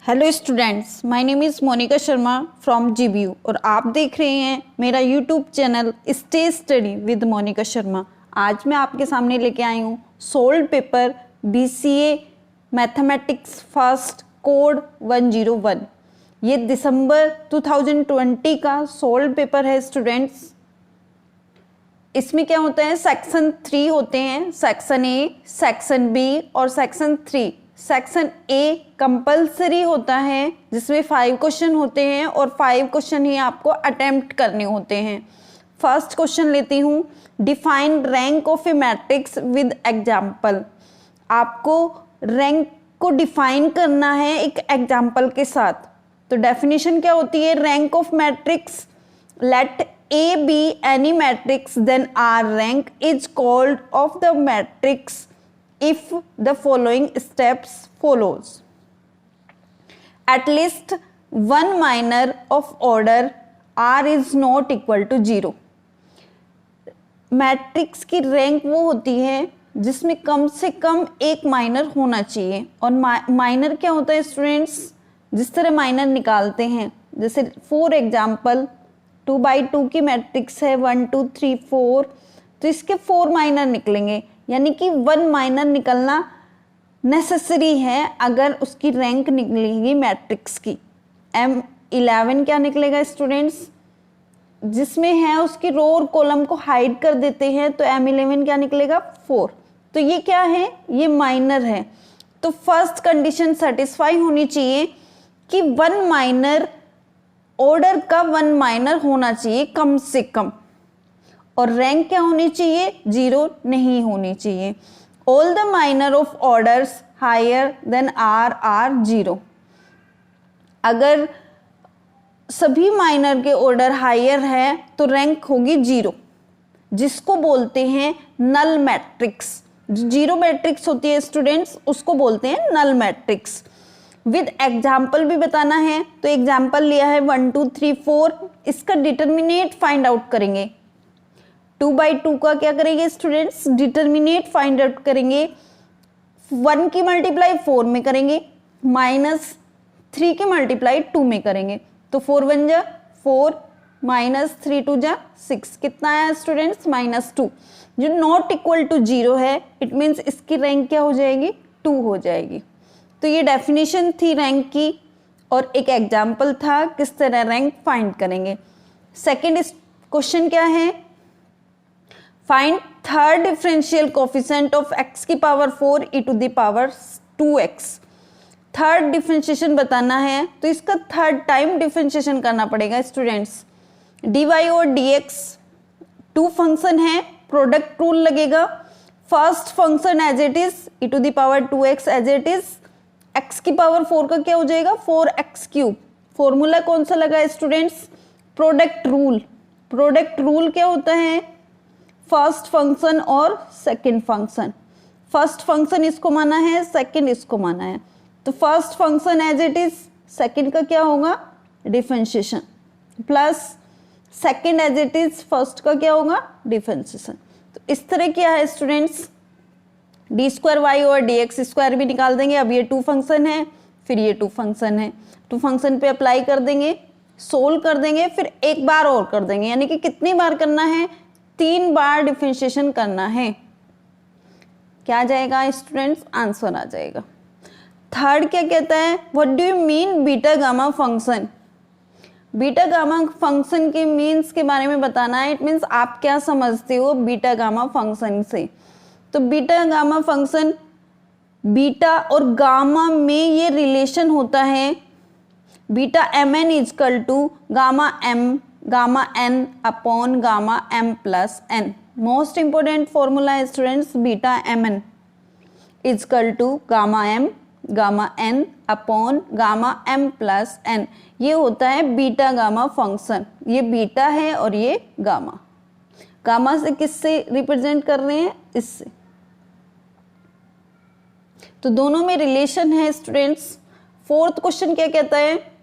Hello students, my name is Monika Sharma from GBU और आप देख रहे हैं मेरा YouTube channel stay study with Monika Sharma. आज मैं आपके सामने लेके आई हूँ solved paper BCA mathematics first code 101। ये दिसंबर 2020 का सोल्ड पेपर है स्टूडेंट्स। इसमें क्या होता है, सेक्शन 3 होते हैं, सेक्शन ए, सेक्शन बी और सेक्शन 3। सेक्शन ए कंपलसरी होता है जिसमें 5 क्वेश्चन होते हैं और 5 क्वेश्चन ही आपको अटेम्प्ट करने होते हैं। फर्स्ट क्वेश्चन लेती हूँ, define rank of A matrix with example. आपको रैंक को डिफाइन करना है एक एग्जाम्पल के साथ। तो डेफिनेशन क्या होती है, rank of matrix, let A be any matrix then R rank is called of the matrix if the following steps follows. At least one minor of order R is not equal to 0. Matrix की rank वो होती है जिसमें कम से कम एक minor होना चाहिए। और माइनर क्या होता है स्टूडेंट्स, जिस तरह माइनर निकालते हैं, जैसे फॉर एग्जाम्पल 2x2 की मैट्रिक्स है 1 2 3 4, तो इसके 4 माइनर निकलेंगे, यानी कि 1 माइनर निकलना नेसेसरी है अगर उसकी रैंक निकलेगी मैट्रिक्स की। M11 क्या निकलेगा स्टूडेंट्स, जिसमें है उसकी रो और कॉलम को हाइड कर देते हैं, तो M11 क्या निकलेगा 4। तो ये क्या है, ये माइनर है। तो फर्स्ट कंडीशन सेटिस्फाई होनी चाहिए कि 1 माइनर, ऑर्डर का 1 माइनर होना चाहिए कम से कम, और रैंक क्या होनी चाहिए, 0 नहीं होनी चाहिए। All the minor of orders higher than are 0। अगर सभी माइनर के ऑर्डर हायर है तो रैंक होगी 0, जिसको बोलते हैं नल मैट्रिक्स। जो 0 मैट्रिक्स होती है स्टूडेंट्स, उसको बोलते हैं नल मैट्रिक्स। विद एग्जाम्पल भी बताना है, तो एग्जाम्पल लिया है 1 2 3 4। इसका डिटर्मिनेट फाइंड आउट करेंगे। 2x2 का क्या करेंगे स्टूडेंट्स, डिटर्मिनेट फाइंड आउट करेंगे। 1 की मल्टीप्लाई 4 में करेंगे, -3 की मल्टीप्लाई 2 में करेंगे, तो 4 1 जा 4, -3 2 जा 6, कितना आया स्टूडेंट्स -2। जो नॉट इक्वल टू 0 है, इट मीन्स इसकी रैंक क्या हो जाएगी, 2 हो जाएगी। तो ये डेफिनेशन थी रैंक की, और एक एग्जाम्पल था किस तरह रैंक फाइंड करेंगे। सेकंड क्वेश्चन क्या है, find third differential coefficient of x की power 4 e to the power 2x। Third differentiation बताना है, तो इसका थर्ड टाइम डिफरेंशिएशन करना पड़ेगा स्टूडेंट्स। dy और dx 2 फंक्शन है, प्रोडक्ट रूल लगेगा। First function as it is e to the power 2x as it is, x की पावर 4 का क्या हो जाएगा 4x³। फॉर्मूला कौन सा लगा students, product rule. Product rule क्या होता है, फर्स्ट फंक्शन और सेकंड फंक्शन। फर्स्ट फंक्शन इसको माना है, सेकंड इसको माना है, तो first function as it is, second का क्या होगा differentiation, plus second as it is, first का क्या होगा डिफरेंशिएशन। तो इस तरह क्या है स्टूडेंट्स, d² और dx² भी निकाल देंगे। अब ये 2 फंक्शन है, फिर ये 2 फंक्शन है, 2 फंक्शन पे अप्लाई कर देंगे, सोल्व कर देंगे, फिर एक बार और कर देंगे, यानी कि कितनी बार करना है, 3 बार डिफरेंशिएशन करना है। क्या आ जाएगा स्टूडेंट्स, आंसर आ जाएगा। थर्ड क्या कहता है, what do you mean beta gamma function. Beta gamma function के मीन्स के बारे में बताना है। इट मीन्स आप क्या समझते हो बीटा गामा फंक्शन से। तो बीटा गामा फंक्शन, बीटा और गामा में ये रिलेशन होता है, beta mn is equal to gamma n upon gamma m plus n। Most important formula है students, beta mn is equal to gamma n upon gamma m plus n। ये होता है beta gamma function. ये beta है और ये गामा। गामा से किससे रिप्रेजेंट कर रहे हैं, इससे। तो दोनों में रिलेशन है स्टूडेंट्स। फोर्थ क्वेश्चन क्या कहता है,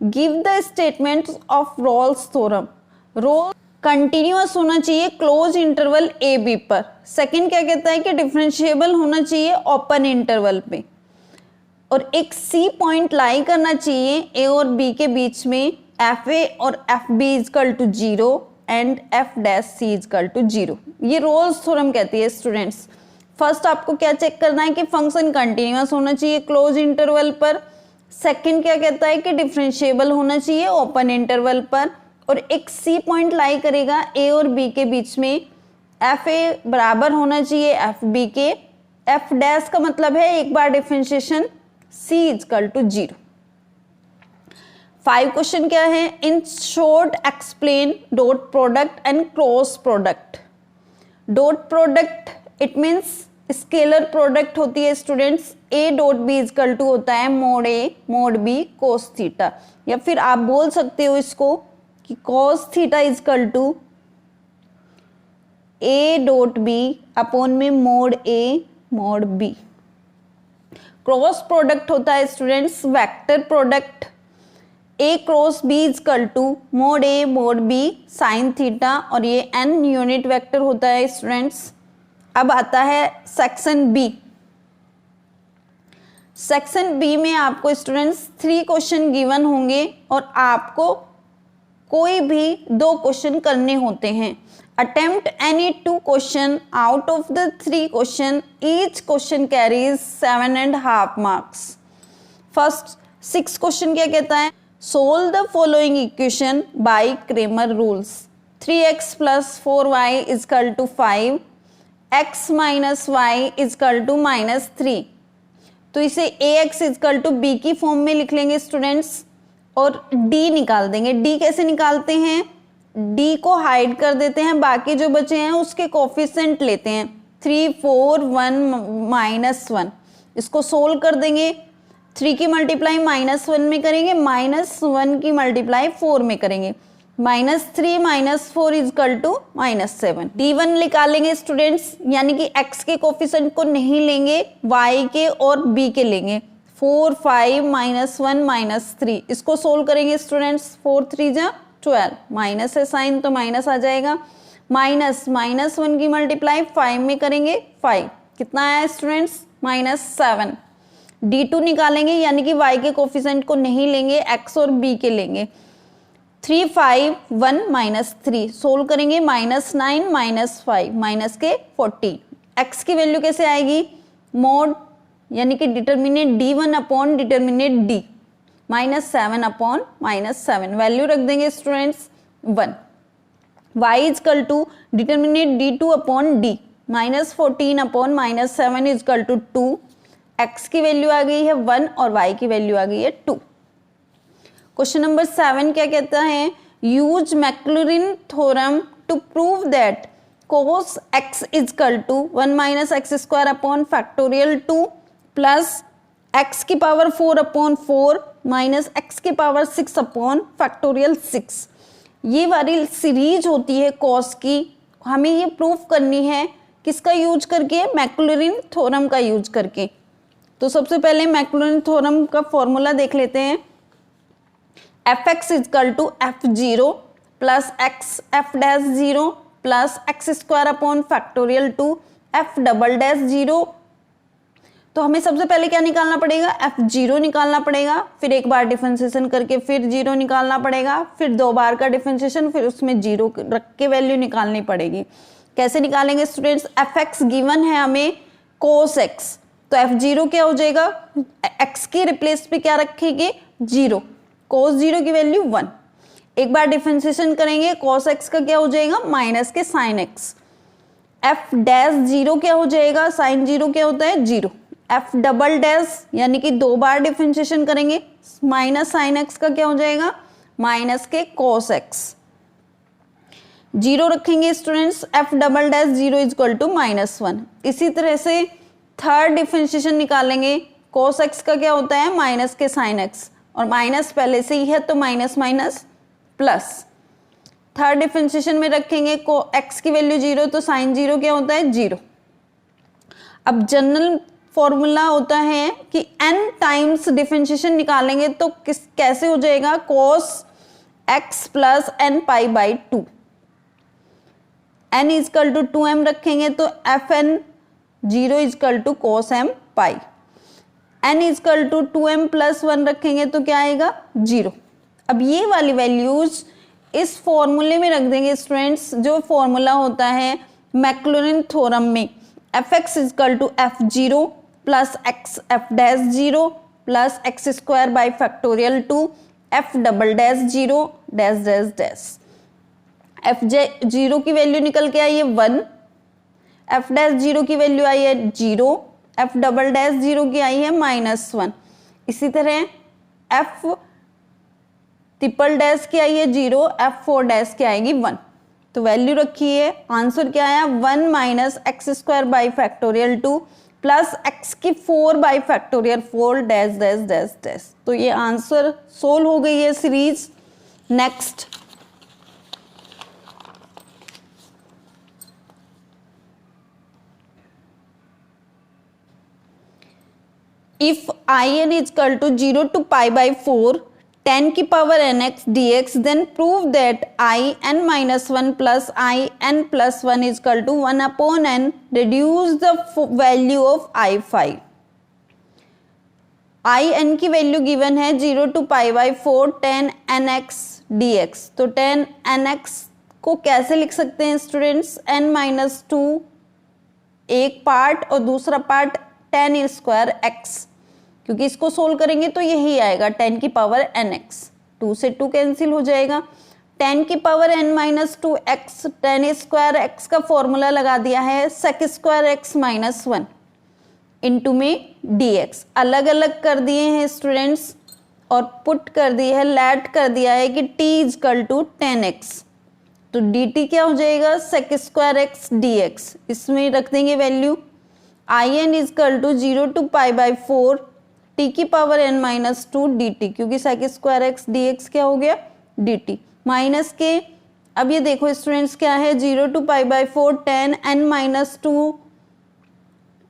give the statement of Rolle's theorem. Rolle continuous होना चाहिए क्लोज इंटरवल ए बी पर। सेकंड क्या कहता है कि डिफरेंशिएबल होना चाहिए ओपन इंटरवल पे। और एक सी पॉइंट लाई करना चाहिए ए और बी के बीच में, एफ ए और F B is equal to 0 and F dash C is equal to 0। ये रोल्स थ्योरम कहती है स्टूडेंट्स। फर्स्ट आपको क्या चेक करना है कि फंक्शन कंटिन्यूअस होना चाहिए क्लोज इंटरवल पर। सेकंड क्या कहता है कि डिफरेंशिएबल होना चाहिए ओपन इंटरवल पर, और एक सी पॉइंट लाई करेगा ए और बी के बीच में, एफ ए बराबर होना चाहिए एफ बी के। एफ डैश का मतलब है एक बार differentiation, C is equal to 0। 5 question क्या है, in short explain dot product and cross product. Dot product it means scalar product होती है students. A dot B is equal to होता है mod A mod B cos theta, या फिर आप बोल सकते हो इसको कि cos theta is equal to A dot B upon में mode A mod B. Cross product होता है students vector product. A cross B is equal to mod A mod B sine theta, और ये एन यूनिट वेक्टर होता है students. अब आता है सेक्शन बी। सेक्शन बी में आपको स्टूडेंट्स 3 क्वेश्चन गिवन होंगे और आपको कोई भी 2 क्वेश्चन करने होते हैं। Attempt any 2 question out of the 3 question, each question carries 7.5 marks. First 6 question क्या कहता है, solve the following equation by Cramer rules. 3x plus 4y equal to 5, x minus Y equal to -3। तो इसे ax equal to b की form में लिख लेंगे students और d निकाल देंगे। d कैसे निकालते हैं, d को हाइड कर देते हैं, बाकी जो बचे हैं उसके कोफिशिएंट लेते हैं 3 4 1 -1। इसको सोल्व कर देंगे, 3 की मल्टीप्लाई -1 में करेंगे, -1 की मल्टीप्लाई 4 में करेंगे, -3 -4 इजकल टू -7। d1 निकालेंगे स्टूडेंट्स, यानी कि x के कोफिशिएंट को नहीं लेंगे, y के और b के लेंगे। 4 5 -1 -3, इसको सोल्व करेंगे स्टूडेंट्स। 4 3 जा 12, माइनस है साइन तो माइनस आ जाएगा, -1 की मल्टीप्लाई 5 में करेंगे 5, कितना आया स्टूडेंट्स -7। d2 निकालेंगे, यानी कि y के कोफिशिएंट को नहीं लेंगे, x और b के लेंगे। 3 5 1 -3 सोल्व करेंगे, -9 -5 माइनस के 40। x की वैल्यू कैसे आएगी, मोड यानी कि determinant d1 upon determinant d, -7 upon -7 value रख देंगे students 1। y is equal to determinant d2 upon d, -14 upon -7 equal to 2। x की वैल्यू आ गई है 1 और y की वैल्यू आ गई है 2। क्वेश्चन नंबर 7 क्या कहता है, use Maclaurin theorem to prove that cos x is equal to 1 - x² upon factorial 2 plus x की पावर 4 अपॉन 4 माइनस x की पावर 6 अपॉन फैक्टोरियल 6। ये वाली सीरीज होती है cos की, हमें ये प्रूफ करनी है किसका यूज करके, मैक्लॉरिन थ्योरम का यूज करके। तो सबसे पहले मैक्लॉरिन थ्योरम का फॉर्मूला देख लेते हैं। fx is equal to f0 plus x f dash 0 plus x² upon factorial 2 f double dash 0। तो हमें सबसे पहले क्या निकालना पड़ेगा, f0 निकालना पड़ेगा, फिर एक बार डिफरेंशिएशन करके फिर 0 निकालना पड़ेगा, फिर 2 बार का डिफरेंशिएशन, फिर उसमें 0 रख के वैल्यू निकालनी पड़ेगी। कैसे निकालेंगे स्टूडेंट्स, fx गिवन है हमें cos x, तो f0 क्या हो जाएगा, x की रिप्लेस पे क्या रखेंगे 0, cos 0 की वैल्यू 1। एक बार डिफरेंशिएशन करेंगे, cos x का क्या हो जाएगा माइनस के sin x, f डैश 0 क्या हो जाएगा, sin 0 क्या होता है 0, f डबल डैश यानी कि 2 बार डिफरेंशिएशन करेंगे, माइनस sin x का क्या हो जाएगा माइनस के cos x। 0 रखेंगे स्टूडेंट्स, f डबल डैश 0 इजक्वल टू -1। इसी तरह से थर्ड डिफरेंशिएशन निकालेंगे, cos x का क्या होता है माइनस के sin x, और माइनस पहले से ही है तो minus minus plus. Third differentiation में रखेंगे को x की वैल्यू 0 तो sin 0 क्या होता है 0। अब जनरल फॉर्मूला होता है कि n टाइम्स डिफरेंशिएशन निकालेंगे तो कैसे हो जाएगा, cos x plus n pi by 2, n equal to 2m रखेंगे तो fn 0 equal to cos m pi. n equal to 2m plus 1 रखेंगे तो क्या आएगा 0। अब ये वाली वैल्यूज इस फॉर्मूले में रख देंगे स्टूडेंट्स, जो फॉर्मूला होता है मैक्लॉरिन थ्योरम में, fx is equal to f0 plus x f dash 0 plus X square by factorial 2 f double dash 0 dash dash dash. f zero की वैल्यू निकल के आई है 1, f डैश 0 की वैल्यू आई है 0, f डबल डैश 0 की आई है -1। इसी तरह f ट्रिपल डैश की आई है 0, f 4 डैश की आएगी 1। तो वैल्यू रखी है, आंसर क्या आया 1 minus x square by factorial 2 plus x की 4 by factorial 4 dash dash dash dash. तो ये आंसर सोल्व हो गई है series. Next, if in is equal to 0 to pi by 4 10 की power nx dx, then prove that I n minus 1 plus I n plus 1 is equal to 1 upon n. Reduce the value of I5. I n की value given है 0 to pi by 4 10 nx dx। तो 10 nx को कैसे लिख सकते हैं students, n minus 2 एक part और दूसरा पार्ट 10 स्क्वायर x, क्योंकि इसको सोल्व करेंगे तो यही आएगा 10 की पावर nx। 2 से 2 कैंसिल हो जाएगा, 10 की power n minus 2x, 10 square x का फॉर्मूला लगा दिया है sec square x minus 1 into में dx। अलग अलग कर दिए हैं स्टूडेंट्स और पुट कर दी है, लेट कर दिया है कि t इजकल टू 10x, तो dt क्या हो जाएगा sec स्क्वायर x dx। इसमें रख देंगे value in equal to 0 to pi by 4 t की पावर n माइनस 2 dt, क्योंकि sec स्क्वायर x dx क्या हो गया dt माइनस के। अब ये देखो स्टूडेंट्स क्या है 0 to pi by 4 10 n minus 2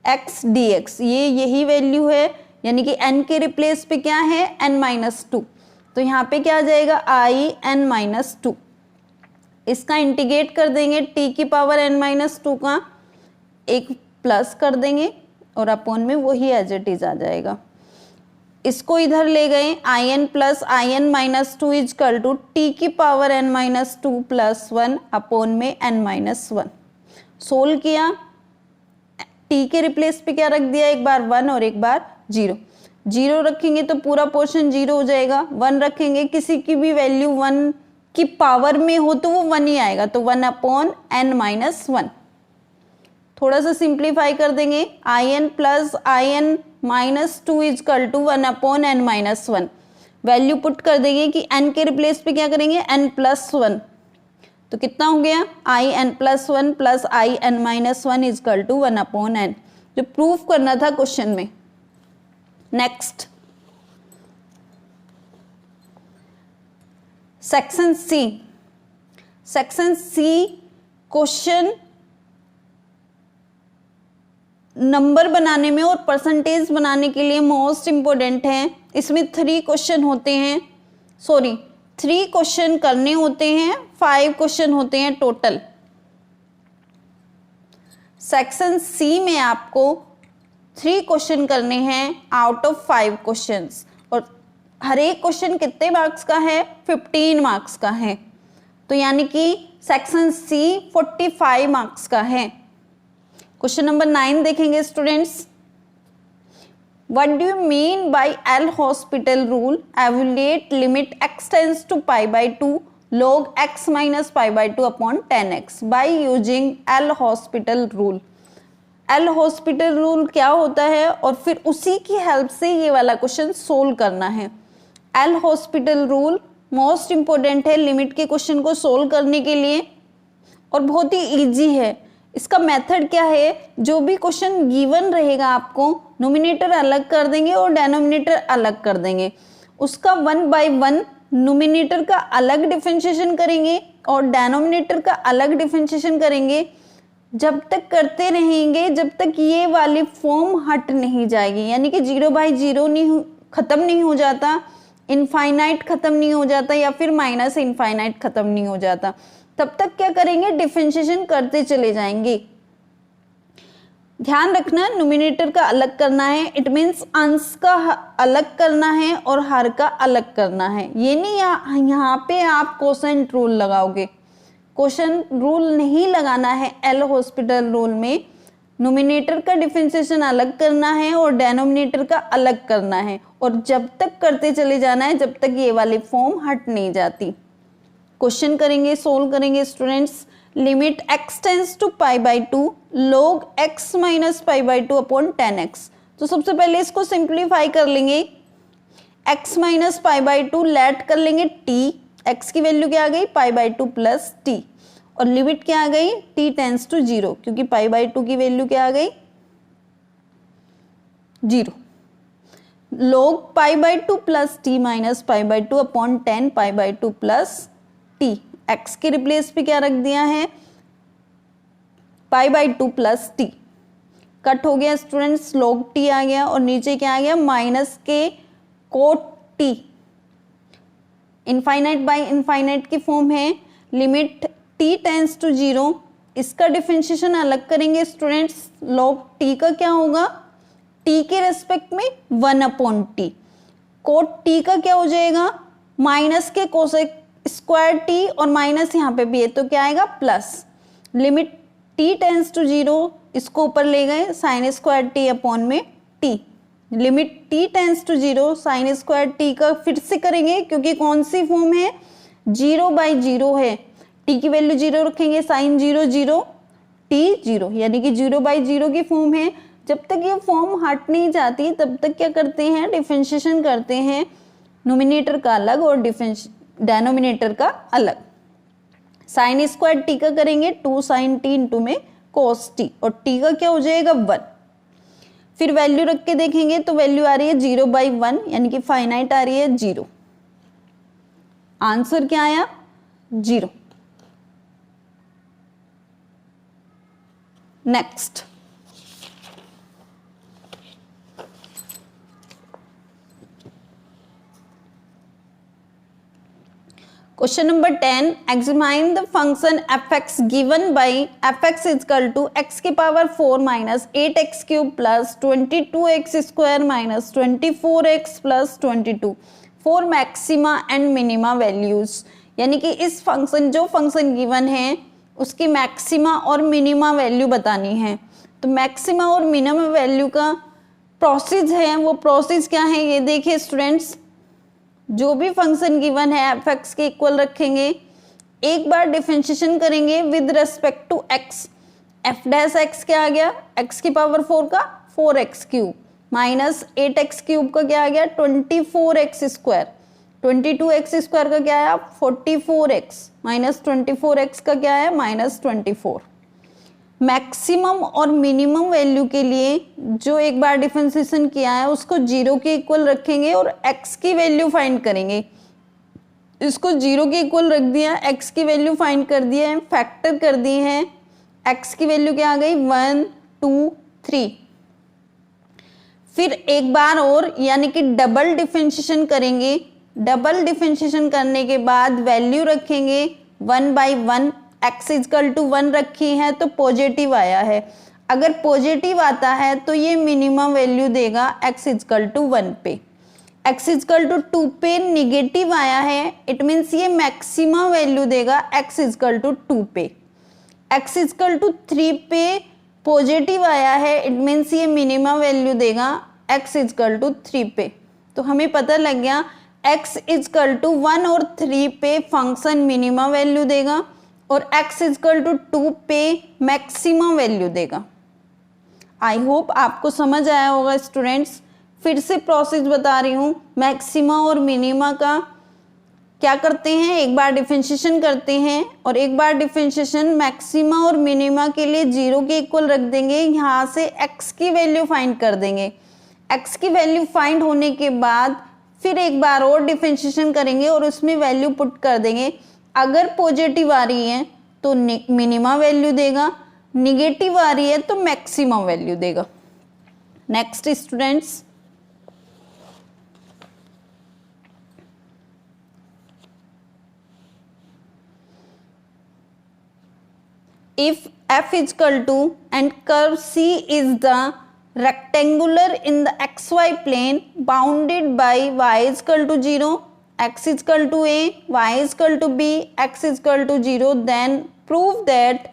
x dx, ये यही वैल्यू है, यानी कि n के रिप्लेस पे क्या है n माइनस 2, तो यहाँ पे क्या आ जाएगा i n माइनस 2। इसका इंटीग्रेट कर देंगे t की पावर n माइनस 2 का एक प्लस कर देंगे और अपॉन में वही एज इट इज आ जाएगा। इसको इधर ले गए in plus in minus 2 equal to t की power n minus 2 plus 1 upon में n माइनस 1। सोल्व किया, t के रिप्लेस पे क्या रख दिया, एक बार 1 और एक बार 0। 0 रखेंगे तो पूरा पोर्शन 0 हो जाएगा, 1 रखेंगे किसी की भी वैल्यू 1 की पावर में हो तो वो 1 ही आएगा, तो 1 अपॉन n माइनस 1। थोड़ा सा सिंप्लीफाई कर देंगे in plus in minus 2 equal to 1 upon n minus 1। Value put कर देंगे कि n के रिप्लेस पे क्या करेंगे n प्लस 1, तो कितना हो गया in plus 1 plus in minus 1 is equal to 1 upon n, जो प्रूफ करना था क्वेश्चन में। Next, section C. Section C question number बनाने में और परसेंटेज बनाने के लिए मोस्ट इंपोर्टेंट है। इसमें 3 क्वेश्चन होते हैं, 3 क्वेश्चन करने होते हैं, 5 क्वेश्चन होते हैं टोटल। सेक्शन सी में आपको 3 क्वेश्चन करने हैं आउट ऑफ 5 क्वेश्चंस, और हर एक क्वेश्चन कितने मार्क्स का है 15 मार्क्स का है, तो यानी कि सेक्शन सी 45 मार्क्स का है। क्वेश्चन नंबर 9 देखेंगे students. What do you mean by L hospital rule, evaluate limit x tends to pi by 2 log x minus pi by 2 upon 10x by using L hospital rule. L hospital rule क्या होता है और फिर उसी की help से ये वाला क्वेश्चन सोल्व करना है। L hospital rule most important है लिमिट के क्वेश्चन को सोल्व करने के लिए और बहुत ही इजी है। इसका मेथड क्या है, जो भी क्वेश्चन गिवन रहेगा आपको नोमिनेटर अलग कर देंगे और डेनोमिनेटर अलग कर देंगे, उसका 1 बाय 1 नोमिनेटर का अलग डिफरेंशिएशन करेंगे और डेनोमिनेटर का अलग डिफरेंशिएशन करेंगे। जब तक करते रहेंगे जब तक ये वाली फॉर्म हट नहीं जाएगी, यानी कि 0 बाई 0 नहीं खत्म नहीं हो जाता, इनफाइनाइट खत्म नहीं हो जाता या फिर माइनस इनफाइनाइट खत्म नहीं हो जाता, तब तक क्या करेंगे डिफरेंशिएशन करते चले जाएंगे। ध्यान रखना न्यूमिनेटर का अलग करना है, इट मीन्स अंश का अलग करना है और हर का अलग करना है। ये नहीं यहाँ पे आप कोसेंट रूल लगाओगे, क्वेश्चन रूल नहीं लगाना है। एल हॉस्पिटल रूल में नोमिनेटर का डिफरेंशिएशन अलग करना है और डेनोमिनेटर का अलग करना है, और जब तक करते चले जाना है जब तक ये वाली फॉर्म हट नहीं जाती। क्वेश्चन करेंगे, सोल्व करेंगे students. Limit x tends to pi by 2 log x minus pi by 2 upon 10x। तो सबसे पहले इसको सिंप्लीफाई कर लेंगे, x minus pi by 2 let कर लेंगे t, x की वैल्यू क्या आ गई पाई बाई 2 प्लस t, और लिमिट क्या आ गई t टेंस टू 0, क्योंकि पाई बाई 2 की वैल्यू क्या आ गई 0। log pi by 2 plus t minus pi by 2 upon 10 pi by 2 plus t, x के रिप्लेस पे क्या रख दिया है पाई बाई 2 प्लस टी, कट हो गया स्टूडेंट्स, log t आ गया और नीचे क्या आ गया माइनस के cot t, infinite by infinite की फॉर्म है। लिमिट t टेंस टू 0, इसका डिफरेंशिएशन अलग करेंगे स्टूडेंट्स, log t का क्या होगा t के रेस्पेक्ट में 1 अपॉन टी, कोट t का क्या हो जाएगा माइनस के कोसेक स्क्वायर टी, और माइनस यहाँ पे भी है तो क्या आएगा plus. Limit t tends to 0, इसको ऊपर ले गए साइन स्क्वायर टी अपॉन में t, limit t tends to 0 sine square T का फिर से करेंगे क्योंकि कौन सी फॉर्म है 0 बाई 0 है, t की वैल्यू 0 रखेंगे, साइन 0 0 t 0, यानी कि 0 बाई 0 की फॉर्म है। जब तक ये फॉर्म हट नहीं जाती तब तक क्या करते हैं डिफरेंशिएशन करते हैं, नोमिनेटर का अलग और डेनोमिनेटर का अलग। साइन स्क्वायर टी का करेंगे 2 साइन टी इंटू में कोस टी, और टी का क्या हो जाएगा 1। फिर वैल्यू रख के देखेंगे तो वैल्यू आ रही है 0 बाई 1, यानी कि फाइनाइट आ रही है 0, आंसर क्या आया 0। Next question number 10, examine the function fx given by fx is equal to x की power 4 minus 8x cube plus 22x square minus 24x plus 22 for maxima and minima values. यानी कि इस function जो function given है उसकी maxima और minima value बतानी है। तो मैक्सिमा और मिनिमा वैल्यू का प्रोसेस है, वो प्रोसेस क्या है ये देखिए स्टूडेंट्स। जो भी फंक्शन गिवन है fx के इक्वल रखेंगे, एक बार डिफरेंशिएशन करेंगे with respect to x, f dash x क्या आ गया x की पावर 4 का 4x cube minus 8x cube का क्या आ गया 24x स्क्वायर, 22x स्क्वायर का क्या आया 44x माइनस 24x का क्या है माइनस 24। मैक्सिमम और मिनिमम वैल्यू के लिए जो एक बार डिफरेंशिएशन किया है उसको 0 के इक्वल रखेंगे और x की वैल्यू फाइंड करेंगे। इसको 0 के इक्वल रख दिया, x की वैल्यू फाइंड कर दिया है, फैक्टर कर दिए हैं, x की वैल्यू क्या आ गई 1 2 3। फिर एक बार और यानी कि डबल डिफरेंशिएशन करेंगे, डबल डिफरेंशिएशन करने के बाद वैल्यू रखेंगे 1 बाई 1, x इजकल टू 1 रखी है तो पॉजिटिव आया है, अगर पॉजिटिव आता है तो ये मिनिमम वैल्यू देगा x इजकल टू 1 पे, x इजकल टू 2 पे निगेटिव आया है इट मीन्स ये मैक्सिमम वैल्यू देगा x इजकल टू 2 पे, x इजकल टू 3 पे पॉजिटिव आया है इट मीन्स ये मिनिमम वैल्यू देगा x इजकल टू 3 पे। तो हमें पता लग गया x इजकल टू 1 और 3 पे फंक्शन मिनिमम वैल्यू देगा और x इजकल टू 2 पे मैक्सिमम वैल्यू देगा। आई होप आपको समझ आया होगा स्टूडेंट्स। फिर से प्रोसेस बता रही हूँ, मैक्सिमा और मिनिमा का क्या करते हैं, एक बार डिफरेंशिएशन करते हैं और एक बार डिफरेंशिएशन मैक्सिमा और मिनिमा के लिए 0 के इक्वल रख देंगे, यहाँ से x की वैल्यू फाइंड कर देंगे। x की वैल्यू फाइंड होने के बाद फिर एक बार और डिफरेंशिएशन करेंगे और उसमें वैल्यू पुट कर देंगे, अगर पॉजिटिव आ रही है तो मिनिमा वैल्यू देगा, निगेटिव आ रही है तो मैक्सिमम वैल्यू देगा। Next students, if f is equal to and curve C is the rectangular in the xy plane bounded by y is equal to 0, x is equal to a, y is equal to b, x is equal to 0, then prove that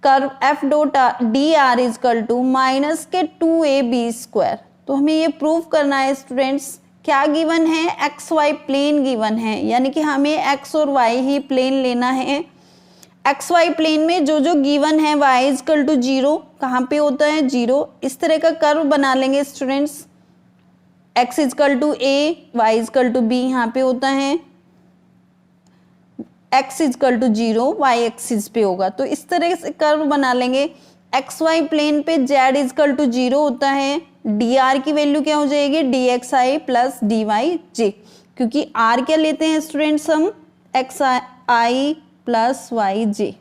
curve f dot D R is equal to minus के 2ab square. तो हमें ये prove करना है students, क्या given है, x Y plane given है, यानी कि हमें एक्स और वाई ही प्लेन लेना है। एक्स वाई प्लेन में जो जो गिवन है y इज इक्वल टू 0, कहाँ पे होता है 0, इस तरह का कर्व बना लेंगे students. x is equal to a, y is equal to b यहाँ पे होता है, x is equal to 0 y axis पे होगा। तो इस तरह से कर्व बना लेंगे। एक्स वाई प्लेन पे z इज इक्वल टू 0 होता है, dr की वैल्यू क्या हो जाएगी dxi प्लस dyj, क्योंकि r क्या लेते हैं स्टूडेंट्स हम xi प्लस yj।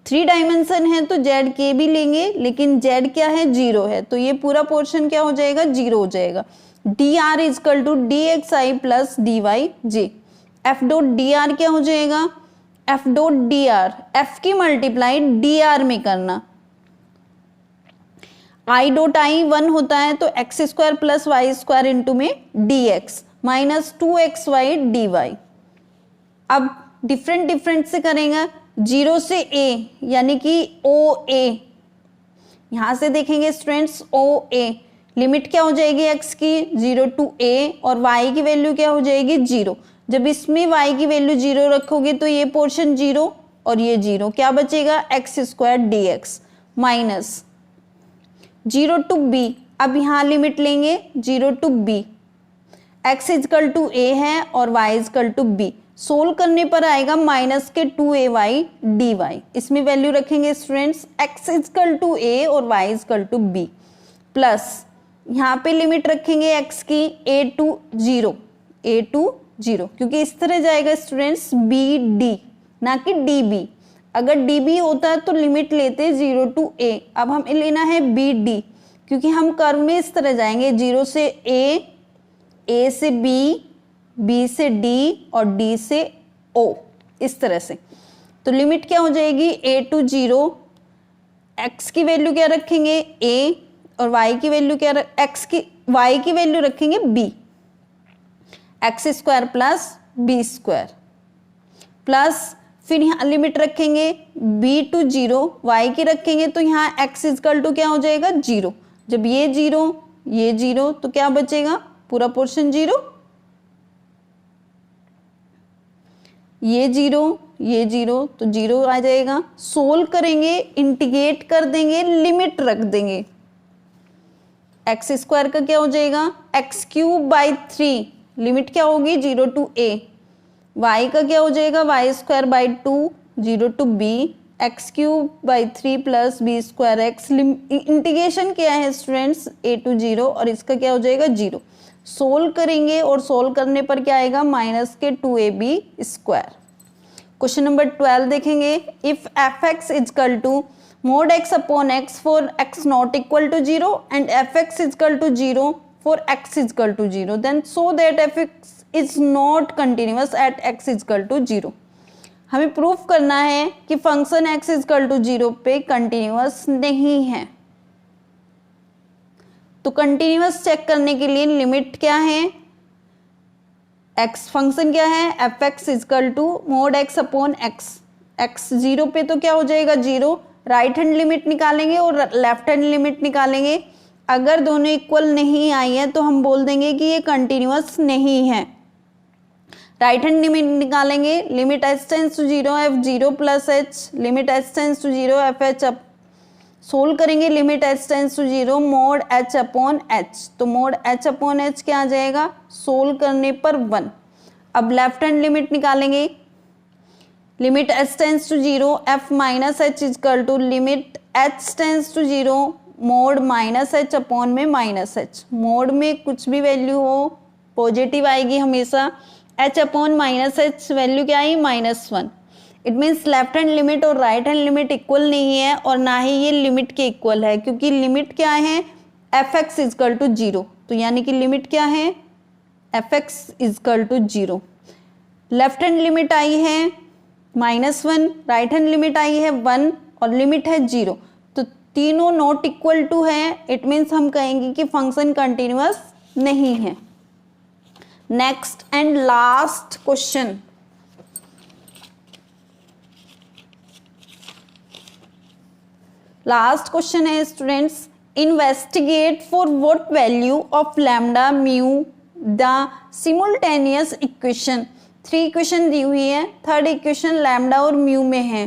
3 डायमेंशन है तो z के भी लेंगे, लेकिन z क्या है 0 है, तो ये पूरा पोर्शन क्या हो जाएगा 0 हो जाएगा। dr is equal to dxi plus dyj। f dot D R क्या हो जाएगा, f dot D R, f की मल्टीप्लाई डी आर में करना, i डॉट आई 1 होता है तो X square plus Y square into में dx माइनस 2xy dy। अब डिफरेंट से करेंगे, 0 से a यानी कि OA, यहां से देखेंगे स्टूडेंट्स OA, लिमिट क्या हो जाएगी x की 0 टू a और y की वैल्यू क्या हो जाएगी 0। जब इसमें y की वैल्यू 0 रखोगे तो ये पोर्शन 0 और ये 0, क्या बचेगा X square dx minus 0 to b। अब यहाँ लिमिट लेंगे 0 to b, x is equal to a है और y is equal to b, solve करने पर आएगा माइनस के 2ay dy। इसमें वैल्यू रखेंगे students x is equal to a और y is equal to b, plus यहाँ पे लिमिट रखेंगे x की a टू 0, क्योंकि इस तरह जाएगा स्टूडेंट्स बी डी ना कि डी बी। अगर डी बी होता तो लिमिट लेते 0 टू a, अब हमें लेना है बी डी, क्योंकि हम कर्व में इस तरह जाएंगे 0 से a से b से d और d से o, इस तरह से। तो लिमिट क्या हो जाएगी a टू 0, x की वैल्यू क्या रखेंगे a और y की वैल्यू क्या y की वैल्यू रखेंगे b, X square plus B square, plus फिर यहाँ लिमिट रखेंगे b टू 0, y की रखेंगे तो यहाँ x इजकल टू क्या हो जाएगा 0। जब ये 0 तो क्या बचेगा पूरा पोर्शन 0, ये 0 तो 0 आ जाएगा। सोल्व करेंगे, इंटीग्रेट कर देंगे, लिमिट रख देंगे, एक्स स्क्वायर का क्या हो जाएगा एक्स क्यूब बाई 3, लिमिट क्या होगी 0 टू a, y का क्या हो जाएगा Y square by 2 0 to b, X cube by 3 plus B square X. Integration क्या है स्टूडेंट्स a टू 0 और इसका क्या हो जाएगा 0। सोल्व करेंगे और सोल्व करने पर क्या आएगा माइनस के 2ab स्क्वायर। क्वेश्चन नंबर 12 देखेंगे, if fx is equal to mod x upon x for x not equal to 0 and fx is equal to 0 for x is equal to 0, then so that fx is not continuous at x is equal to 0। हमें proof करना है कि function x is equal to 0 पे continuous नहीं है। तो continuous check करने के लिए लिमिट क्या है, x फंक्शन क्या है fx is equal to mod x upon x 0 पे तो क्या हो जाएगा 0, राइट हैंड लिमिट निकालेंगे और लेफ्ट हैंड लिमिट निकालेंगे। अगर दोनों इक्वल नहीं आई है तो हम बोल देंगे कि ये कंटिन्यूअस नहीं है। राइट हैंड लिमिट निकालेंगे, limit h tends to 0 f0 plus h, limit h tends to 0 fh up, solve करेंगे limit h tends to 0 mod h upon h, तो मोड h अपॉन h क्या आ जाएगा सोल्व करने पर 1। अब लेफ्ट हैंड लिमिट निकालेंगे, limit h tends to 0 f minus h is equal to limit h tends to 0 mod minus h upon में minus h, mode में कुछ भी वैल्यू हो पॉजिटिव आएगी हमेशा, h upon minus h value क्या आई -1। It means left hand limit और right hand limit equal नहीं है और ना ही ये लिमिट के इक्वल है, क्योंकि लिमिट क्या है fx इजकल टू 0, तो यानी कि लिमिट क्या है fx is equal to 0। Left hand limit आई है -1, राइट हैंड लिमिट आई है 1 और लिमिट है 0, तो तीनों नॉट इक्वल टू है, इट मीन्स हम कहेंगे कि फंक्शन कंटिन्यूअस नहीं है। Next and last question, last question है students, investigate for what value of lambda mu the simultaneous equation. 3 equation दी हुई है, थर्ड इक्वेशन लैम्डा और म्यू में है।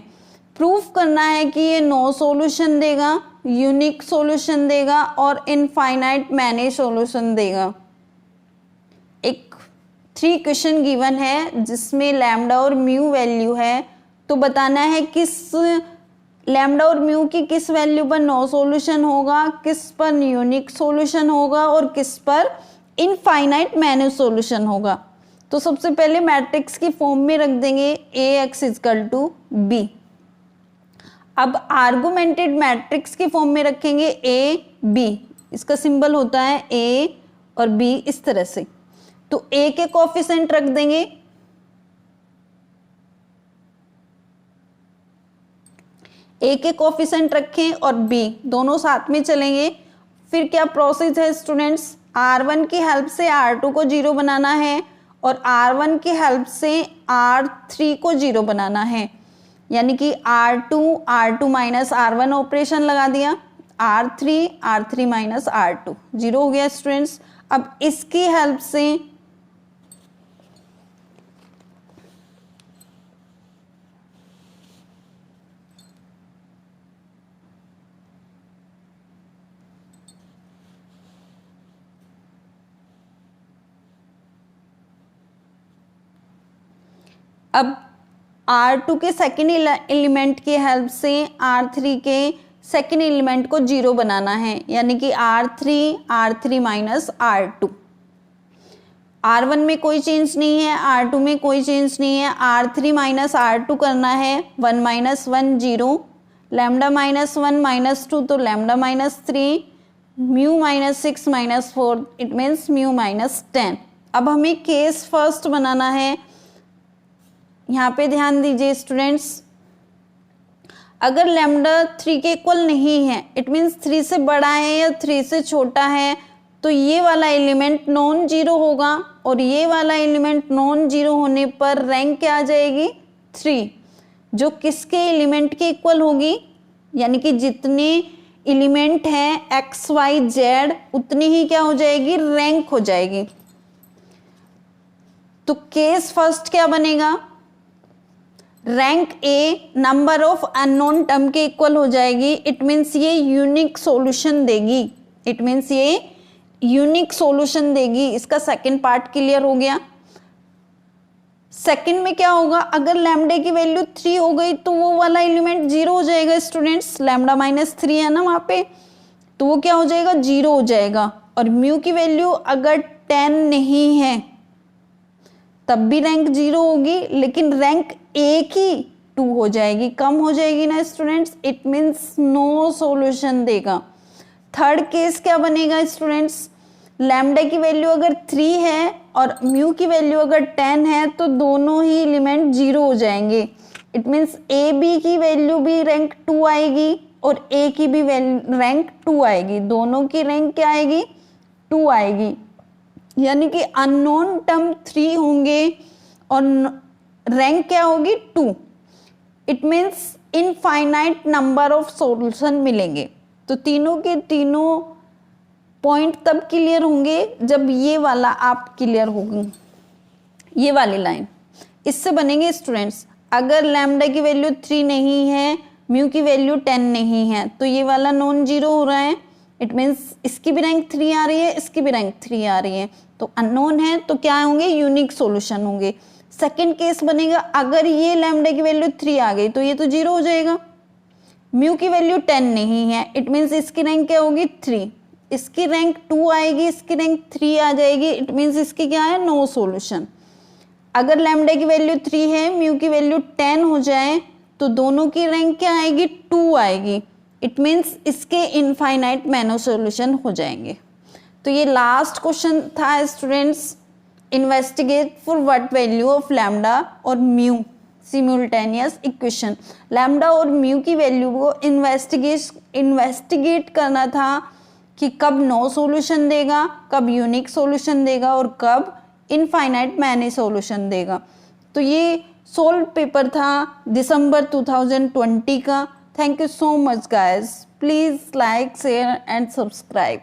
प्रूफ करना है कि ये नो सॉल्यूशन देगा, यूनिक सॉल्यूशन देगा और इनफाइनाइट मैनी सॉल्यूशन देगा। एक 3 इक्वेशन गिवन है जिसमें लैम्डा और म्यू वैल्यू है, तो बताना है किस लैम्डा और म्यू की किस वैल्यू पर नो सॉल्यूशन होगा, किस पर यूनिक सॉल्यूशन होगा और किस पर इनफाइनाइट मैनी सॉल्यूशन होगा। तो सबसे पहले मैट्रिक्स की फॉर्म में रख देंगे Ax = b। अब आर्गुमेंटेड मैट्रिक्स की फॉर्म में रखेंगे A B, इसका सिंबल होता है A और B इस तरह से। तो A के कोफिशिएंट रख देंगे, A के कोफिशिएंट रखें और B दोनों साथ में चलेंगे। फिर क्या प्रोसेस है स्टूडेंट्स, R1 की हेल्प से R2 को 0 बनाना है और R1 की हेल्प से R3 को 0 बनाना है, यानी कि R2 माइनस R1 ऑपरेशन लगा दिया, R3 माइनस R2 0 हो गया स्टूडेंट्स। अब इसकी हेल्प से अब R2 के सेकेंड एलिमेंट की हेल्प से R3 के सेकेंड एलिमेंट को 0 बनाना है, यानी कि R3 माइनस R2। R1 में कोई चेंज नहीं है, R2 में कोई चेंज नहीं है, R3 माइनस R2 करना है, 1 माइनस 1 0, लैम्डा माइनस 1 माइनस 2 तो lambda minus 3, mu minus 6 minus 4 it means mu minus 10। अब हमें केस फर्स्ट बनाना है। यहाँ पे ध्यान दीजिए स्टूडेंट्स, अगर लैम्डा 3 के इक्वल नहीं है, इट मीन्स 3 से बड़ा है या 3 से छोटा है, तो ये वाला एलिमेंट नॉन जीरो होगा और ये वाला एलिमेंट नॉन जीरो होने पर रैंक क्या आ जाएगी 3, जो किसके एलिमेंट के इक्वल होगी, यानी कि जितने एलिमेंट हैं एक्स वाई जेड उतनी ही क्या हो जाएगी, रैंक हो जाएगी। तो केस फर्स्ट क्या बनेगा, rank A number of unknown term के इक्वल हो जाएगी, इट मीन्स ये यूनिक सॉल्यूशन देगी, इट मीन्स ये यूनिक सॉल्यूशन देगी। इसका सेकंड पार्ट क्लियर हो गया। सेकंड में क्या होगा, अगर लैम्डा की वैल्यू 3 हो गई तो वो वाला एलिमेंट 0 हो जाएगा स्टूडेंट्स, लैम्डा माइनस 3 है ना वहां पे, तो वो क्या हो जाएगा 0 हो जाएगा। और म्यू की वैल्यू अगर 10 नहीं है तब भी रैंक 0 होगी, लेकिन रैंक एक ही 2 हो जाएगी, कम हो जाएगी ना students, it means no solution देगा। थर्ड केस क्या बनेगा स्टूडेंट्स, लैम्डा की वैल्यू अगर 3 है और म्यू की वैल्यू अगर 10 है तो दोनों ही एलिमेंट 0 हो जाएंगे, इट मीन्स ए बी की वैल्यू भी रैंक 2 आएगी और ए की भी रैंक 2 आएगी, दोनों की रैंक क्या आएगी 2 आएगी, यानी कि अननोन टर्म 3 होंगे और रैंक क्या होगी 2, it means infinite number of solution मिलेंगे। तो तीनों के तीनों पॉइंट तब क्लियर होंगे जब ये वाला आप क्लियर होगी, ये वाली लाइन इससे बनेंगे स्टूडेंट्स। अगर लैम्डा की वैल्यू 3 नहीं है, म्यू की वैल्यू 10 नहीं है, तो ये वाला नॉन जीरो हो रहा है, इट मीन्स इसकी भी रैंक 3 आ रही है, इसकी भी रैंक 3 आ रही है, तो अननोन है तो क्या होंगे यूनिक सॉल्यूशन होंगे। सेकंड केस बनेगा, अगर ये लैम्डा की वैल्यू 3 आ गई तो ये तो 0 हो जाएगा, म्यू की वैल्यू 10 नहीं है, इट मीन्स इसकी रैंक क्या होगी 3, इसकी रैंक 2 आएगी, इसकी रैंक 3 आ जाएगी, इट मीन्स इसकी क्या है नो सॉल्यूशन। अगर लैम्डा की वैल्यू 3 है, म्यू की वैल्यू 10 हो जाए तो दोनों की रैंक क्या आएगी 2 आएगी, इट मीन्स इसके इनफाइनाइट मैनो सॉल्यूशन हो जाएंगे। तो ये लास्ट क्वेश्चन था students, investigate for what value of lambda और म्यू सिमुल्टेनियस इक्वेशन। लैम्डा और म्यू की वैल्यू को इन्वेस्टिगेट करना था कि कब नो सॉल्यूशन देगा, कब यूनिक सॉल्यूशन देगा और कब इनफाइनाइट मैनी सॉल्यूशन देगा। तो ये सोल्व पेपर था दिसंबर 2020 का। Thank you so much guys, please like share and subscribe.